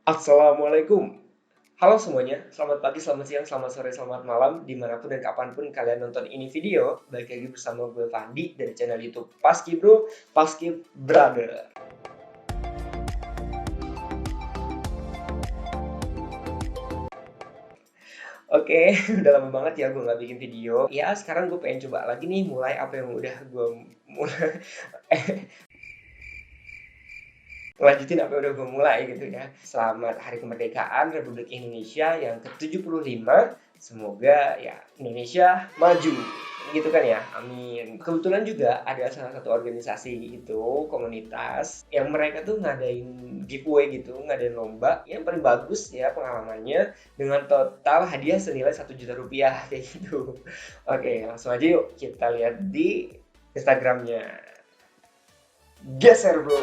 Assalamualaikum. Halo semuanya, selamat pagi, selamat siang, selamat sore, selamat malam, dimanapun dan kapanpun kalian nonton ini video. Balik lagi bersama gue Fandi dari channel YouTube Paski Bro, Paski Brother. Oke, udah lama banget ya gue nggak bikin video. Ya, sekarang gue pengen coba lagi nih mulai apa yang udah gue mulai, lanjutin apa yang udah gue mulai gitu ya. Selamat Hari Kemerdekaan Republik Indonesia yang ke-75. Semoga ya Indonesia maju. Gitu kan ya, amin. Kebetulan juga ada salah satu organisasi itu, komunitas, yang mereka tuh ngadain giveaway gitu, ngadain lomba yang paling bagus ya pengalamannya dengan total hadiah senilai 1 juta rupiah kayak gitu. Oke, langsung aja yuk kita lihat di Instagramnya. Geser bro.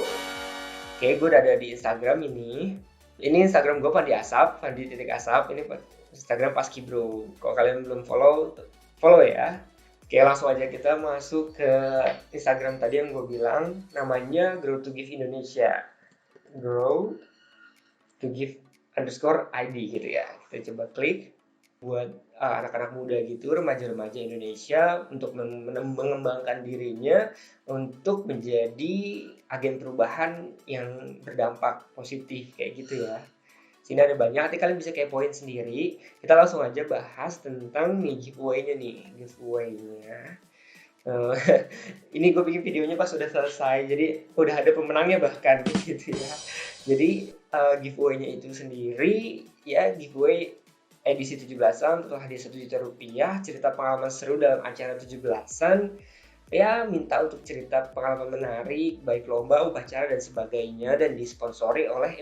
Oke, gue udah ada di Instagram ini. Ini Instagram gue Fandi Asap, Fandi titik Asap. Ini Instagram Paski Bro. Kalau kalian belum follow, follow ya. Oke, langsung aja kita masuk ke Instagram tadi yang gue bilang. Namanya Grow to Give Indonesia. Grow to Give underscore ID gitu ya. Kita coba klik buat anak-anak muda gitu, remaja-remaja Indonesia untuk mengembangkan dirinya untuk menjadi agen perubahan yang berdampak positif kayak gitu ya. Sini ada banyak, nanti kalian bisa kepoin sendiri. Kita langsung aja bahas tentang nih giveaway-nya nih, giveaway-nya. Eh, ini gue bikin videonya pas udah selesai, jadi udah ada pemenangnya bahkan gitu ya. Jadi giveaway-nya itu sendiri ya giveaway edisi 17-an untuk hadiah 1 juta rupiah, cerita pengalaman seru dalam acara 17-an, ya minta untuk cerita pengalaman menarik, baik lomba, upacara, dan sebagainya, dan disponsori oleh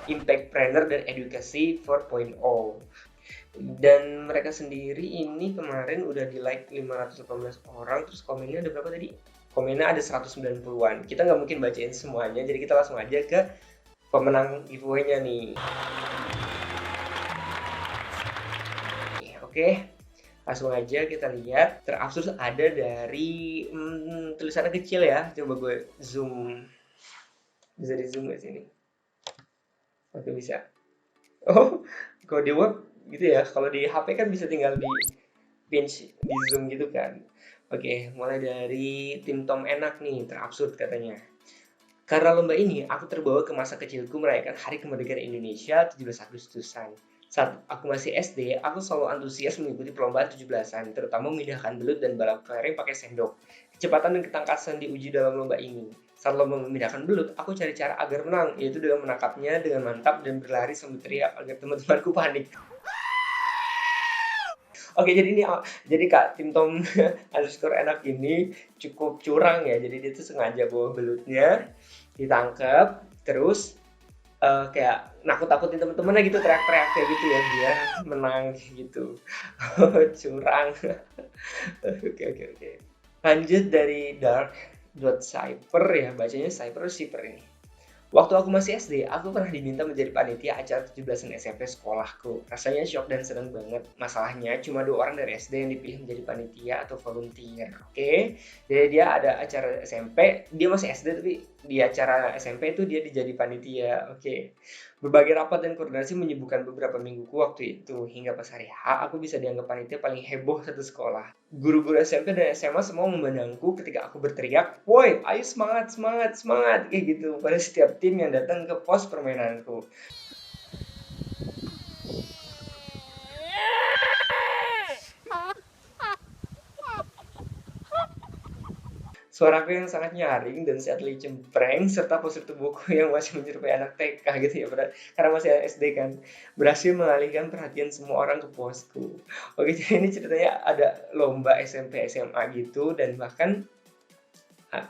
Impactpreneur dan Edukasi 4.0. Dan mereka sendiri ini kemarin udah di like 518 orang, terus komennya ada berapa tadi? Komennya ada 190-an. Kita nggak mungkin bacain semuanya, jadi kita langsung aja ke pemenang giveaway-nya nih. Oke, langsung aja kita lihat. Terabsurd ada dari tulisannya kecil ya. Coba gue zoom. Bisa di zoom ke sini. Oke, bisa. Oh, kalau di web gitu ya. Kalau di HP kan bisa tinggal di pinch, di zoom gitu kan. Oke, mulai dari tim Tom Enak nih, terabsurd katanya. Karena lomba ini, aku terbawa ke masa kecilku merayakan Hari Kemerdekaan Indonesia 17 Agustusan. Saat aku masih SD, aku selalu antusias mengikuti perlombaan 17-an, terutama memindahkan belut dan balap kelereng pakai sendok. Kecepatan dan ketangkasan diuji dalam lomba ini. Saat lomba memindahkan belut, aku cari cara agar menang, yaitu dengan menangkapnya dengan mantap dan berlari sambil teriak agar teman-temanku panik. Oke, jadi Kak tim Tom underscore enak ini cukup curang ya. Jadi dia tuh sengaja bawa belutnya, ditangkap, terus kayak nakut-nakutin temen-temennya gitu, teriak-teriak kayak gitu ya biar menang gitu. Curang. Oke oke oke. Lanjut dari dark.cyper ya, bacanya cyper cyper ini. Waktu aku masih SD, aku pernah diminta menjadi panitia acara 17-an SMP sekolahku. Rasanya shock dan seneng banget. Masalahnya cuma 2 orang dari SD yang dipilih menjadi panitia atau volunteer. Oke, jadi dia ada acara SMP, dia masih SD tapi di acara SMP itu dia jadi panitia. Oke, berbagai rapat dan koordinasi menyibukkan beberapa mingguku waktu itu. Hingga pas hari H, aku bisa dianggap panitia paling heboh satu sekolah. Guru-guru SMP dan SMA semua memandangku ketika aku berteriak, "Woi, ayo semangat, semangat, semangat!" Kayak gitu pada setiap tim yang datang ke pos permainanku. Suaraku yang sangat nyaring dan slightly cempreng, serta postur tubuhku yang masih menyerupai anak TK gitu ya, karena masih SD kan, berhasil mengalihkan perhatian semua orang ke posku. Oke, jadi ini ceritanya ada lomba SMP SMA gitu, dan bahkan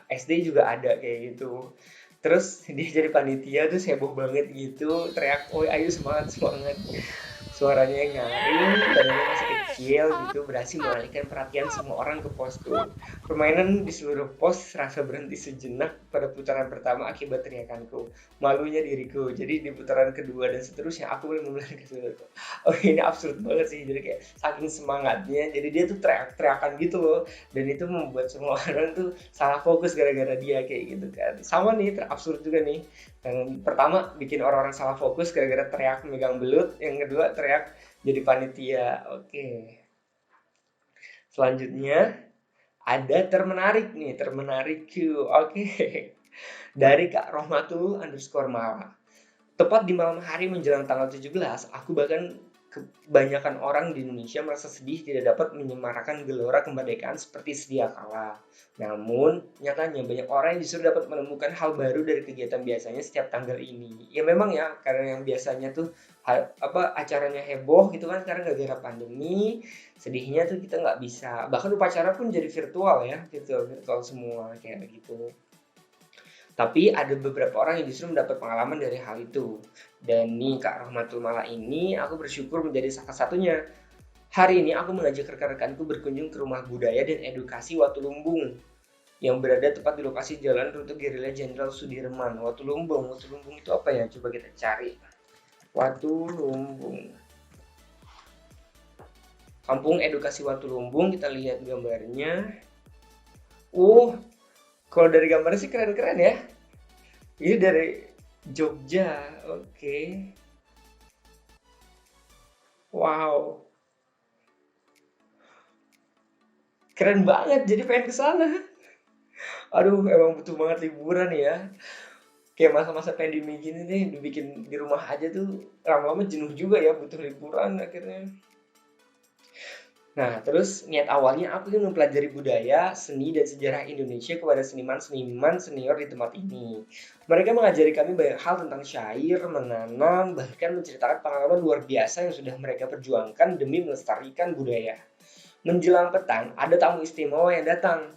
SD juga ada kayak gitu. Terus dia jadi panitia terus heboh banget gitu, teriak, "Oi, ayo semangat, semangat!" Suaranya nyaring, badannya masih kecil gitu, berhasil mengalihkan perhatian semua orang ke posku. Permainan di seluruh pos serasa berhenti sejenak pada putaran pertama akibat teriakanku. Malunya diriku, jadi di putaran kedua dan seterusnya aku mulai melarikan saudaraku. Oh ini absurd banget sih, jadi kayak saking semangatnya, jadi dia tuh teriak-teriakan gitu loh. Dan itu membuat semua orang tuh salah fokus gara-gara dia kayak gitu kan. Sama nih, terabsurd juga nih. Yang pertama bikin orang-orang salah fokus gara-gara teriak megang belut, yang kedua teriak jadi panitia. Oke. Selanjutnya ada termenarik nih, termenarik Q. Oke. Dari Kak Rohmatul underscore Mala. Tepat di malam hari menjelang tanggal 17, aku bahkan kebanyakan orang di Indonesia merasa sedih tidak dapat menyemarakan gelora kemerdekaan seperti sedia kala. Namun, nyatanya banyak orang yang justru dapat menemukan hal baru dari kegiatan biasanya setiap tanggal ini. Ya memang ya, karena yang biasanya tuh acaranya heboh gitu kan, sekarang gara-gara pandemi, sedihnya tuh kita nggak bisa. Bahkan upacara pun jadi virtual ya, virtual semua kayak begitu. Tapi ada beberapa orang yang justru mendapat pengalaman dari hal itu. Dan nih Kak Rahmatul Mala ini aku bersyukur menjadi salah satunya. Hari ini aku mengajak rekan-rekanku berkunjung ke rumah budaya dan edukasi Watu Lumbung yang berada tepat di lokasi jalan rute Gerilya Jenderal Sudirman. Watu Lumbung itu apa ya? Coba kita cari. Watu Lumbung. Kampung Edukasi Watu Lumbung, kita lihat gambarnya. Kalau dari gambarnya sih keren-keren ya. Ini dari Jogja, oke. Wow, keren banget. Jadi pengen ke sana. Aduh, emang butuh banget liburan ya. Kayak masa-masa pandemi gini nih, dibikin di rumah aja tuh lama-lama jenuh juga ya, butuh liburan akhirnya. Nah, terus niat awalnya aku ingin mempelajari budaya, seni, dan sejarah Indonesia kepada seniman-seniman senior di tempat ini. Mereka mengajari kami banyak hal tentang syair, menanam, bahkan menceritakan pengalaman luar biasa yang sudah mereka perjuangkan demi melestarikan budaya. Menjelang petang, ada tamu istimewa yang datang,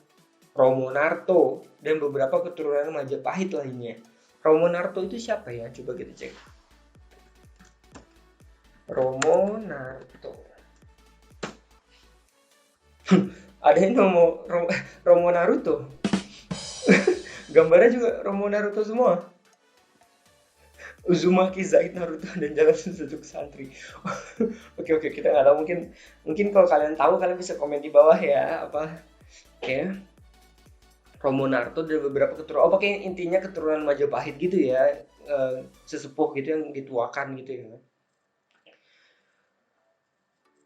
Romo Narto, dan beberapa keturunan Majapahit lainnya. Romo Narto itu siapa ya? Coba kita cek. Romo Narto. Ada yang Romo Naruto. Gambarnya juga Romo Naruto semua. Uzumaki Zait Naruto dan jalan sejuk santri. Oke, kita nggak tahu, mungkin kalau kalian tahu kalian bisa komen di bawah ya apa. Oke. Romo Naruto dan beberapa keturunan. Oh, pakai intinya keturunan Majapahit gitu ya. Sesepuh gitu yang dituakan gitu ya.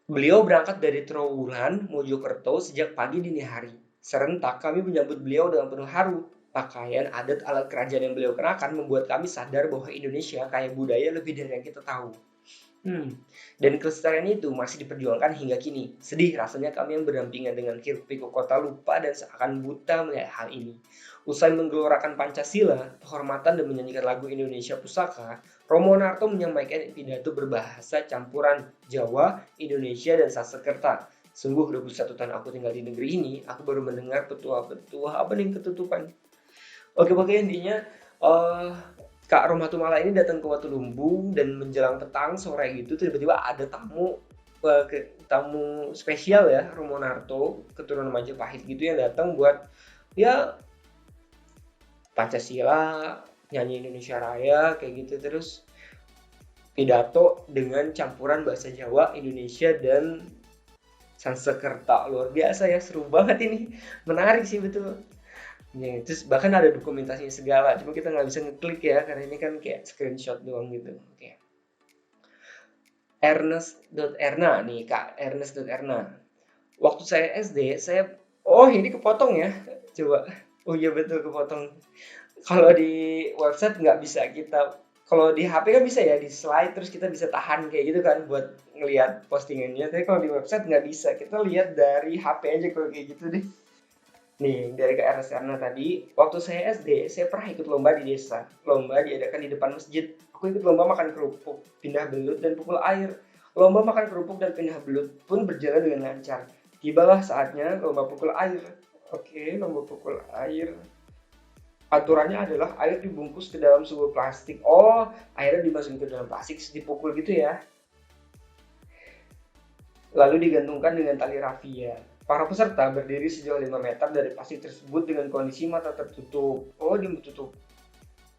Beliau berangkat dari Trowulan, Mojokerto sejak pagi dini hari. Serentak kami menyambut beliau dengan penuh haru. Pakaian adat alat kerajaan yang beliau kenakan membuat kami sadar bahwa Indonesia kaya budaya lebih dari yang kita tahu. Dan kelestarian itu masih diperjuangkan hingga kini. Sedih rasanya kami yang berdampingan dengan hiruk-pikuk kota lupa dan seakan buta melihat hal ini. Usai menggelorakan Pancasila, kehormatan dan menyanyikan lagu Indonesia Pusaka, Romo Narto menyampaikan pidato berbahasa campuran Jawa, Indonesia, dan Sanskerta. Sungguh 21 tahun aku tinggal di negeri ini, aku baru mendengar petua-petua apa nih ketutupan. Oke, intinya Kak Rohmatul Mala ini datang ke Watu Lumbung dan menjelang petang sore gitu tiba-tiba ada tamu spesial ya, Romo Narto, keturunan Majapahit gitu yang datang buat ya Pancasila, nyanyi Indonesia Raya kayak gitu, terus pidato dengan campuran bahasa Jawa, Indonesia, dan Sanskerta. Luar biasa ya, seru banget ini, menarik sih betul. Ya, terus bahkan ada dokumentasinya segala, cuma kita nggak bisa ngeklik ya karena ini kan kayak screenshot doang gitu. Oke. Ernest.erna nih, Kak Ernest.erna. Waktu saya SD, ini kepotong ya. Coba. Oh iya betul, kepotong. Kalau di website nggak bisa kita, kalau di HP kan bisa ya, di slide terus kita bisa tahan kayak gitu kan buat ngelihat postingannya. Tapi kalau di website nggak bisa, kita lihat dari HP aja kalau kayak gitu deh. Nih, dari Kak Ersana tadi, waktu saya SD, saya pernah ikut lomba di desa. Lomba diadakan di depan masjid. Aku ikut lomba makan kerupuk, pindah belut, dan pukul air. Lomba makan kerupuk dan pindah belut pun berjalan dengan lancar. Tibalah saatnya lomba pukul air. Oke, lomba pukul air. Aturannya adalah air dibungkus ke dalam sebuah plastik. Oh, airnya dimasukin ke dalam plastik, dipukul gitu ya. Lalu digantungkan dengan tali rafia. Para peserta berdiri sejauh 5 meter dari plastik tersebut dengan kondisi mata tertutup. Oh, ditutup.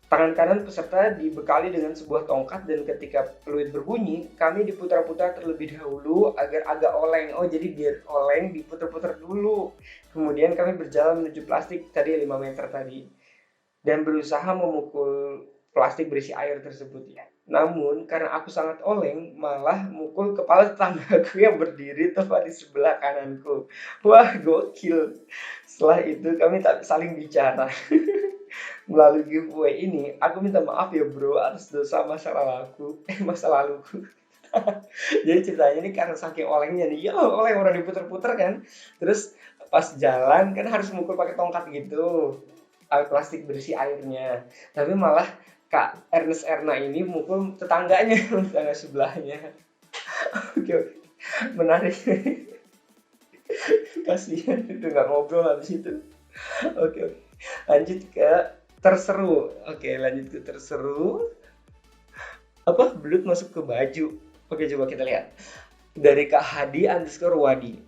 Tangan kanan peserta dibekali dengan sebuah tongkat dan ketika peluit berbunyi, kami diputar-putar terlebih dahulu agar agak oleng. Oh, jadi biar oleng diputar-putar dulu. Kemudian kami berjalan menuju plastik tadi 5 meter tadi dan berusaha memukul plastik berisi air tersebut ya. Namun karena aku sangat oleng, malah mukul kepala tetanggaku yang berdiri tepat di sebelah kananku. Wah, gokil. Setelah itu kami tak saling bicara. Melalui giveaway ini, aku minta maaf ya bro atas dosa masa laluku. Jadi ceritanya ini karena saking olengnya nih, ya oleng orang diputer-puter kan. Terus pas jalan kan harus mukul pakai tongkat gitu, alat plastik berisi airnya. Tapi malah Kak Ernest Erna ini mukul tetangganya, tetangga sebelahnya. Oke, oke. Menarik. Kasihan itu nggak ngobrol habis itu. Oke, oke. Lanjut ke terseru. Oke, lanjut ke terseru. Apa? Belut masuk ke baju. Oke, coba kita lihat. Dari Kak Hadi underscore Wadi.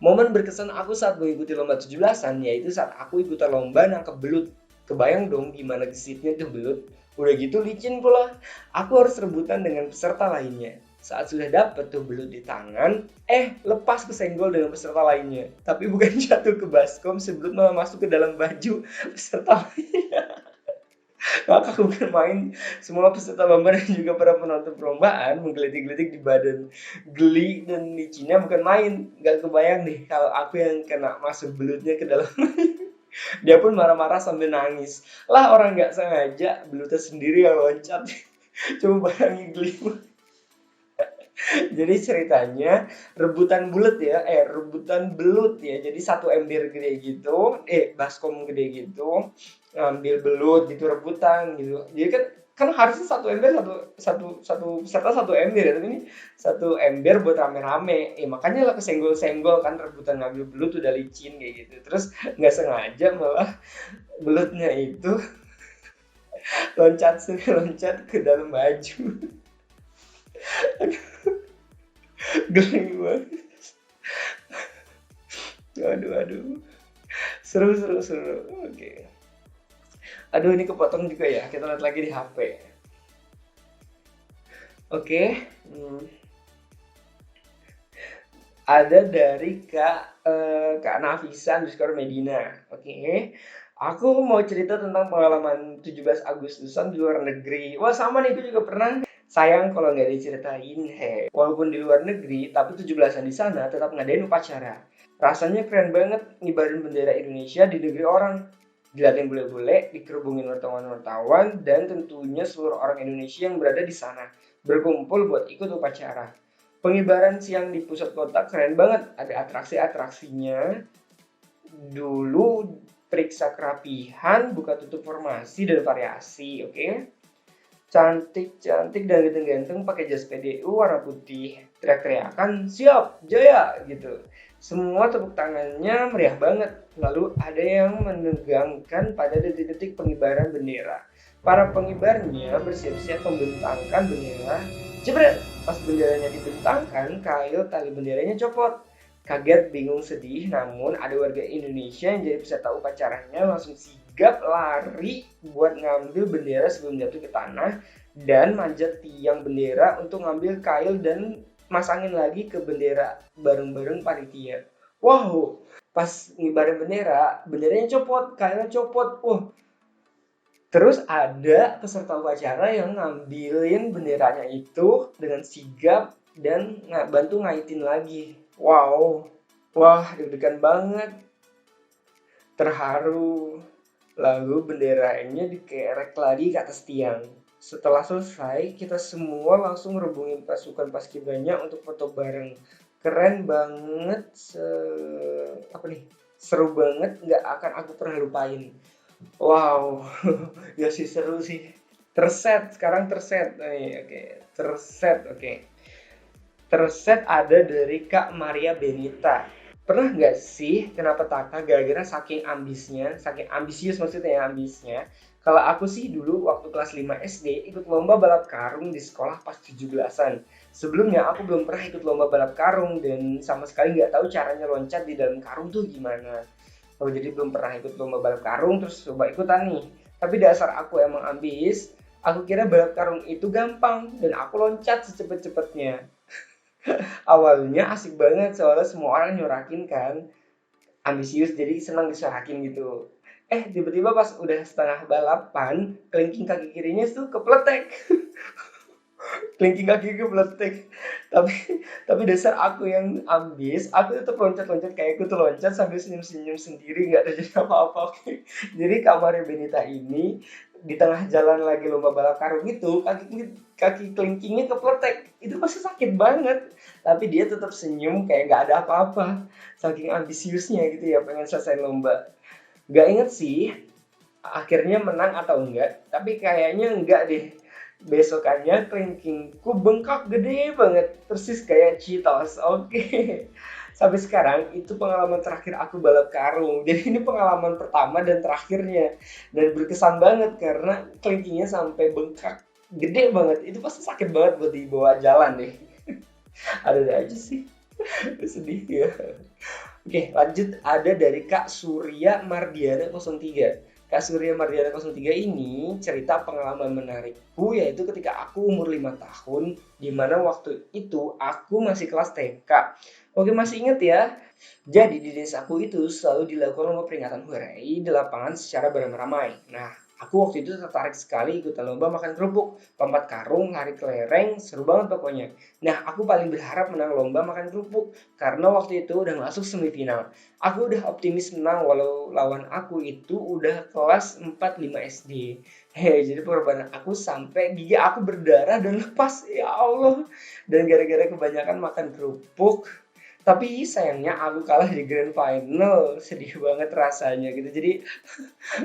Momen berkesan aku saat mengikuti lomba 17-an yaitu saat aku ikutan lomba nangkep belut. Kebayang dong gimana gesitnya tuh belut. Udah gitu licin pula. Aku harus rebutan dengan peserta lainnya. Saat sudah dapet tuh belut di tangan, lepas kesenggol dengan peserta lainnya. Tapi bukan jatuh ke baskom, si belut malah masuk ke dalam baju peserta lainnya. Maka aku bermain, semua peserta lomba dan juga para penonton perlombaan menggelitik-gelitik di badan. Geli dan licinnya bukan main. Gak kebayang deh kalau aku yang kena masuk belutnya ke dalam. Dia pun marah-marah sambil nangis. Lah orang gak sengaja, belutnya sendiri yang loncat. Coba bayangin geli. Jadi ceritanya rebutan belut ya. Jadi satu ember gede gitu, baskom gede gitu, ngambil belut gitu rebutan gitu. Jadi kan harusnya satu ember satu satu satu peserta satu ember ya, tapi ini satu ember buat rame-rame. Makanya lah kesenggol-senggol kan rebutan ngambil belut udah licin kayak gitu. Terus nggak sengaja malah belutnya itu loncat ke dalam baju. Geli banget. Aduh, aduh. Seru, seru, seru. Oke. Aduh, ini kepotong juga ya. Kita lihat lagi di HP. Oke. Ada dari Kak Nafisa underscore Medina. Oke. Aku mau cerita tentang pengalaman 17 Agustusan di luar negeri. Wah, sama nih, aku juga pernah. Sayang kalau nggak diceritain, walaupun di luar negeri, tapi 17-an di sana tetap ngadain upacara. Rasanya keren banget ngibarin bendera Indonesia di negeri orang. Dilihatin bule-bule, dikerubungin wartawan-wartawan, dan tentunya seluruh orang Indonesia yang berada di sana berkumpul buat ikut upacara. Pengibaran siang di pusat kota keren banget, ada atraksi-atraksinya. Dulu periksa kerapihan, buka tutup formasi dan variasi, oke? Cantik-cantik dan ganteng-ganteng pakai jas PDU warna putih, teriak-teriakan siap jaya gitu. Semua tepuk tangannya meriah banget. Lalu ada yang menegangkan pada detik-detik pengibaran bendera. Para pengibarnya bersiap-siap membentangkan bendera. Jebret, pas benderanya dibentangkan, kail tali benderanya copot. Kaget, bingung, sedih, namun ada warga Indonesia yang jadi peserta upacaranya langsung sigap lari buat ngambil bendera sebelum jatuh ke tanah dan manjat tiang bendera untuk ngambil kail dan masangin lagi ke bendera bareng-bareng panitia. Wow, pas ngibarin bendera, benderanya copot, kailnya copot. Terus ada peserta upacara yang ngambilin benderanya itu dengan sigap dan bantu ngaitin lagi. Wow, wah deg-degan banget, terharu. Lalu benderanya dikerek lagi ke atas tiang. Setelah selesai, kita semua langsung rebungin pasukan paskibranya untuk foto bareng. Keren banget, seru banget, nggak akan aku pernah lupain. Wow, ya sih seru sih. Sekarang terset nih, oke. Oke. Terset ada dari Kak Maria Benita. Pernah nggak sih kena petaka gara-gara saking ambisius maksudnya ya ambisnya. Kalau aku sih dulu waktu kelas 5 SD ikut lomba balap karung di sekolah pas 17-an. Sebelumnya aku belum pernah ikut lomba balap karung dan sama sekali nggak tahu caranya loncat di dalam karung tuh gimana. Jadi belum pernah ikut lomba balap karung terus coba ikutan nih. Tapi dasar aku emang ambis, aku kira balap karung itu gampang dan aku loncat secepat-cepatnya. Awalnya asik banget soalnya semua orang nyorakin kan, ambisius jadi senang disorakin gitu. Tiba-tiba pas udah setengah balapan, kelingking kaki kirinya tuh kepletek. Kelingking kaki kepletek. Tapi tapi dasar aku yang ambis, aku tetap loncat-loncat kayak aku tuh loncat sambil senyum-senyum sendiri nggak terjadi apa-apa. Oke. Jadi kamarnya Benita ini di tengah jalan lagi lomba balap karung itu kaki kaki kelingkingnya kepletek. Itu pasti sakit banget. Tapi dia tetap senyum kayak nggak ada apa-apa. Saking ambisiusnya gitu ya pengen selesai lomba. Nggak inget sih akhirnya menang atau enggak, tapi kayaknya enggak deh. Besokannya kelingkingku bengkak gede banget, persis kayak Cheetos. Oke. Sampai sekarang itu pengalaman terakhir aku balap karung. Jadi ini pengalaman pertama dan terakhirnya. Dan berkesan banget karena kelingkingnya sampai bengkak gede banget. Itu pasti sakit banget buat dibawa jalan deh. Ada aja sih. Sedih ya. Oke, lanjut ada dari Kak Surya Mardiana 03. Kak Surya Mardiana 03 ini cerita pengalaman menarikku yaitu ketika aku umur 5 tahun di mana waktu itu aku masih kelas TK. Oke, masih inget ya? Jadi di desaku itu selalu dilakukan lomba peringatan HURAI di lapangan secara beramai-ramai. Nah, aku waktu itu tertarik sekali ikutan lomba makan kerupuk, lompat karung, lari kelereng, seru banget pokoknya. Nah, aku paling berharap menang lomba makan kerupuk karena waktu itu udah masuk semifinal. Aku udah optimis menang walau lawan aku itu udah kelas 4-5 SD. Hei, jadi pengorbanan aku sampai gigi aku berdarah dan lepas, ya Allah. Dan gara-gara kebanyakan makan kerupuk, tapi sayangnya aku kalah di grand final, sedih banget rasanya gitu. Jadi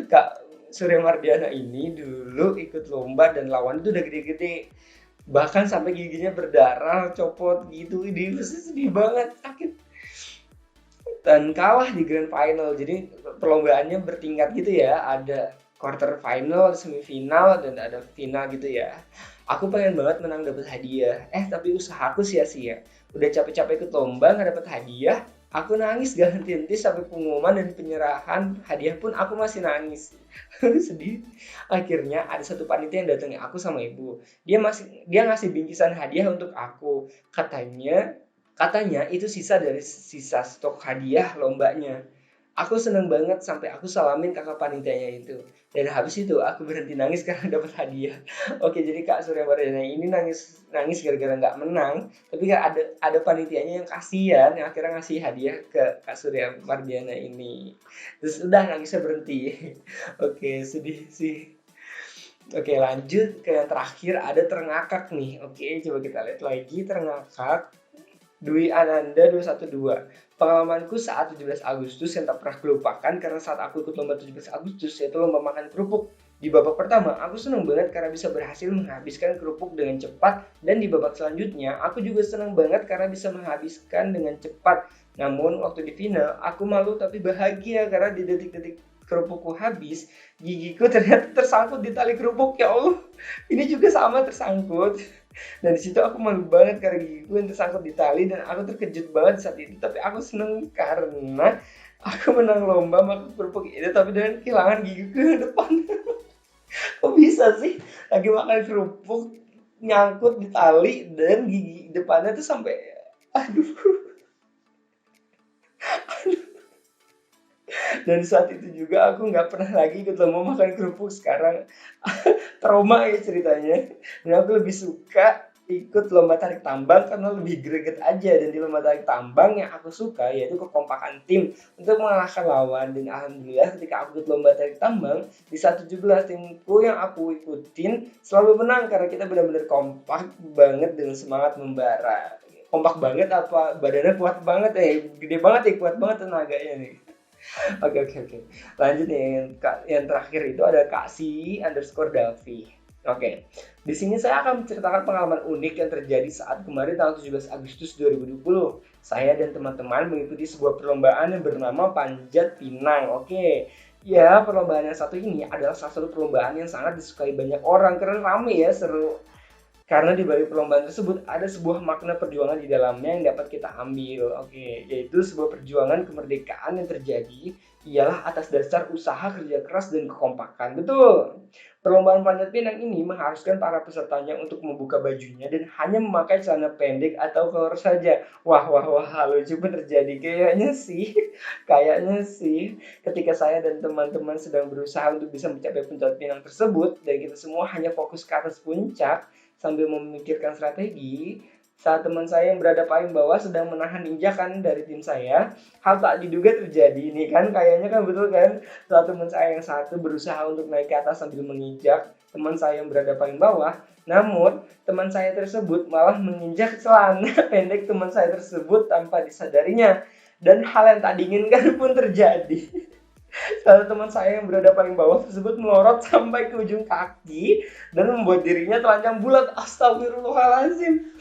Kak Surya Mardiana ini dulu ikut lomba dan lawan itu udah gede-gede. Bahkan sampai giginya berdarah, copot gitu. Ini sedih banget, sakit. Dan kalah di grand final. Jadi perlombaannya bertingkat gitu ya. Ada quarter final, semifinal, dan ada final gitu ya. Aku pengen banget menang dapat hadiah. Tapi usahaku sia-sia. Udah capek-capek ikut lomba nggak dapat hadiah. Aku nangis gak henti-henti sampai pengumuman dan penyerahan hadiah pun aku masih nangis. Sedih. Akhirnya ada satu panitia yang datangin aku sama ibu. Dia ngasih bingkisan hadiah untuk aku. Katanya itu sisa dari sisa stok hadiah lombanya. Aku seneng banget sampai aku salamin kakak panitianya itu. Dan habis itu aku berhenti nangis karena dapat hadiah. Oke, jadi Kak Surya Wardana ini nangis nangis gara-gara nggak menang, tapi kan ada panitianya yang kasihan yang akhirnya ngasih hadiah ke Kak Surya Mardiana ini. Terus udah nangisnya berhenti. Oke, sedih sih. Oke, lanjut ke yang terakhir ada terngakak nih. Oke, coba kita lihat lagi terngakak. Dwi Ananda 212. Pengalamanku saat 17 Agustus yang tak pernah kelupakan karena saat aku ikut lomba 17 Agustus yaitu lomba makan kerupuk. Di babak pertama, aku senang banget karena bisa berhasil menghabiskan kerupuk dengan cepat dan di babak selanjutnya, aku juga senang banget karena bisa menghabiskan dengan cepat. Namun, waktu di final, aku malu tapi bahagia karena di detik-detik kerupukku habis, gigiku ternyata tersangkut di tali kerupuk. Ya Allah, ini juga sama tersangkut. Dan di situ aku malu banget karena gigiku yang tersangkut di tali dan aku terkejut banget saat itu. Tapi aku seneng karena aku menang lomba makan kerupuk itu tapi dengan kehilangan gigiku yang depan. Kok bisa sih lagi makan kerupuk nyangkut di tali dan gigi depannya tuh sampai aduh. Dan saat itu juga aku nggak pernah lagi ikut lomba makan kerupuk. Sekarang trauma ya ceritanya. Dan aku lebih suka ikut lomba tarik tambang karena lebih greget aja. Dan di lomba tarik tambang yang aku suka yaitu kekompakan tim untuk mengalahkan lawan. Dan alhamdulillah ketika aku ikut lomba tarik tambang di 117 timku yang aku ikutin selalu menang karena kita benar-benar kompak banget dengan semangat membara. Kompak banget apa badannya kuat banget gede banget kuat banget tenaganya nih. Oke, oke, oke. Lanjut nih yang terakhir itu ada Kak Si underscore Davi. Oke, di sini saya akan menceritakan pengalaman unik yang terjadi saat kemarin tanggal 17 Agustus 2020. Saya dan teman-teman mengikuti sebuah perlombaan yang bernama Panjat Pinang. Oke, ya perlombaan yang satu ini adalah salah satu perlombaan yang sangat disukai banyak orang karena rame ya, seru. Karena di balik perlombaan tersebut ada sebuah makna perjuangan di dalamnya yang dapat kita ambil. Oke, yaitu sebuah perjuangan kemerdekaan yang terjadi ialah atas dasar usaha kerja keras dan kekompakan. Betul. Perlombaan panjat pinang ini mengharuskan para pesertanya untuk membuka bajunya dan hanya memakai celana pendek atau kolor saja. Wah, wah, wah, lucu pun terjadi. Kayaknya sih, ketika saya dan teman-teman sedang berusaha untuk bisa mencapai puncak pinang tersebut, dan kita semua hanya fokus ke atas puncak sambil memikirkan strategi, saat teman saya yang berada paling bawah sedang menahan injakan dari tim saya, hal tak diduga terjadi. Ini kan kayaknya kan betul kan? Saat teman saya yang satu berusaha untuk naik ke atas sambil menginjak teman saya yang berada paling bawah, namun teman saya tersebut malah menginjak celana pendek teman saya tersebut tanpa disadarinya. Dan hal yang tak diinginkan pun terjadi. Saat teman saya yang berada paling bawah tersebut melorot sampai ke ujung kaki dan membuat dirinya telanjang bulat. Astagfirullahaladzim.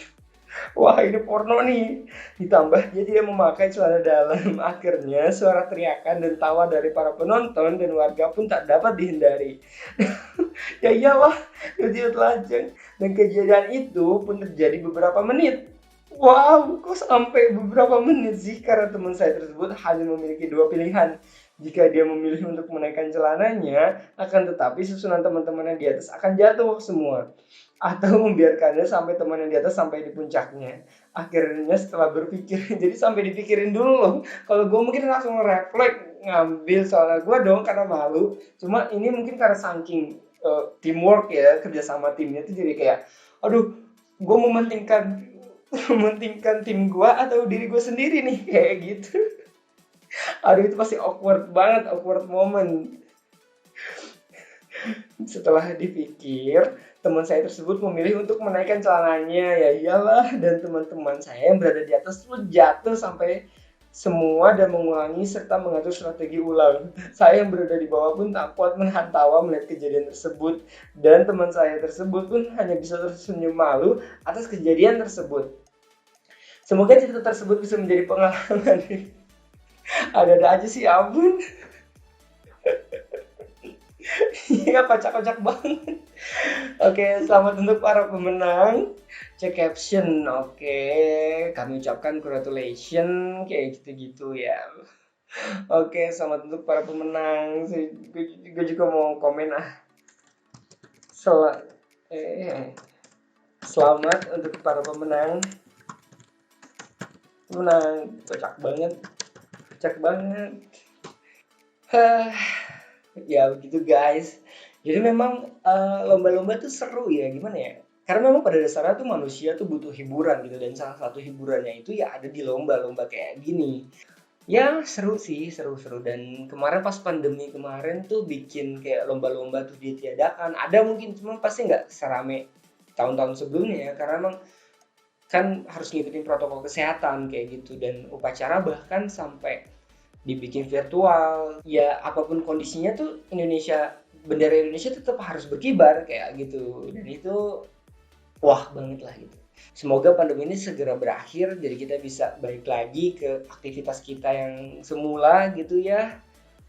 Wah, ini porno nih. Ditambah dia tidak memakai celana dalam. Akhirnya suara teriakan dan tawa dari para penonton dan warga pun tak dapat dihindari. Ya iyalah, dia telanjang. Dan kejadian itu pun terjadi beberapa menit. Wow, kok sampai beberapa menit sih? Karena teman saya tersebut hanya memiliki dua pilihan. Jika dia memilih untuk menaikkan celananya, akan tetapi susunan teman-temannya di atas akan jatuh semua. Atau membiarkannya sampai teman yang di atas sampai di puncaknya. Akhirnya setelah berpikir, jadi sampai dipikirin dulu loh. Kalau gue mungkin langsung refleks ngambil soalnya gue dong karena malu. Cuma ini mungkin karena saking teamwork ya, kerjasama timnya itu jadi kayak, aduh, gue mementingkan mementingkan tim gue atau diri gue sendiri nih kayak gitu. Aduh itu pasti awkward banget, awkward moment. Setelah dipikir, teman saya tersebut memilih untuk menaikkan celananya. Ya iyalah, dan teman-teman saya yang berada di atas pun jatuh sampai semua dan mengulangi serta mengatur strategi ulang. Saya yang berada di bawah pun tak kuat menahan tawa melihat kejadian tersebut, dan teman saya tersebut pun hanya bisa tersenyum malu atas kejadian tersebut. Semoga cerita tersebut bisa menjadi pengalaman. Ada-ada aja sih, ampun. Iya, kocak-kocak banget. Oke, selamat untuk para pemenang. Cek caption. Oke, kami ucapkan congratulations kayak gitu-gitu ya. Oke, selamat untuk para pemenang. Gue juga mau komen Sel- Selamat untuk para pemenang. Kocak banget. Kocak banget. Ya begitu guys. Jadi memang lomba-lomba tuh seru ya, gimana ya? Karena memang pada dasarnya tuh manusia tuh butuh hiburan gitu, dan salah satu hiburannya itu ya ada di lomba-lomba kayak gini. Ya seru sih, seru-seru. Dan kemarin pas pandemi kemarin tuh bikin kayak lomba-lomba tuh ditiadakan. Ada mungkin, cuma pasti nggak serame tahun-tahun sebelumnya ya, karena emang kan harus ngikutin protokol kesehatan kayak gitu, dan upacara bahkan sampai dibikin virtual. Ya apapun kondisinya tuh bendera Indonesia tetap harus berkibar kayak gitu, dan itu wah banget lah gitu. Semoga pandemi ini segera berakhir jadi kita bisa balik lagi ke aktivitas kita yang semula gitu ya.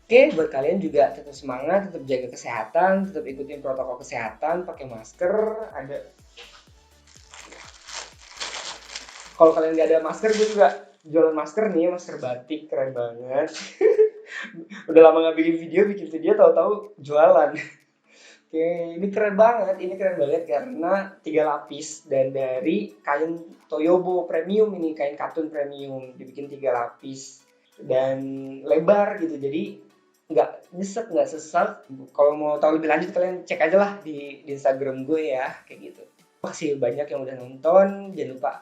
Oke, buat kalian juga tetap semangat, tetap jaga kesehatan, tetap ikutin protokol kesehatan, pakai masker. Kalau kalian nggak ada masker, gue juga jualan masker nih, masker batik, keren banget. Udah lama nggak bikin video tahu-tahu jualan. Oke, ini keren banget karena 3 lapis dan dari kain Toyobo premium, ini kain katun premium, dibikin 3 lapis dan lebar gitu, jadi nggak nyesek, nggak sesak. Kalau mau tahu lebih lanjut kalian cek aja lah di Instagram gue ya, kayak gitu. Makasih banyak yang udah nonton, jangan lupa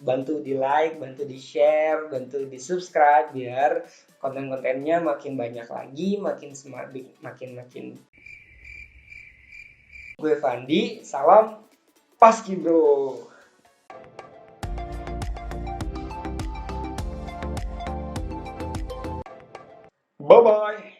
bantu di like, bantu di share, bantu di subscribe biar konten-kontennya makin banyak lagi, makin semangat, makin. Gue Fandi, salam Paski Bro. Bye bye.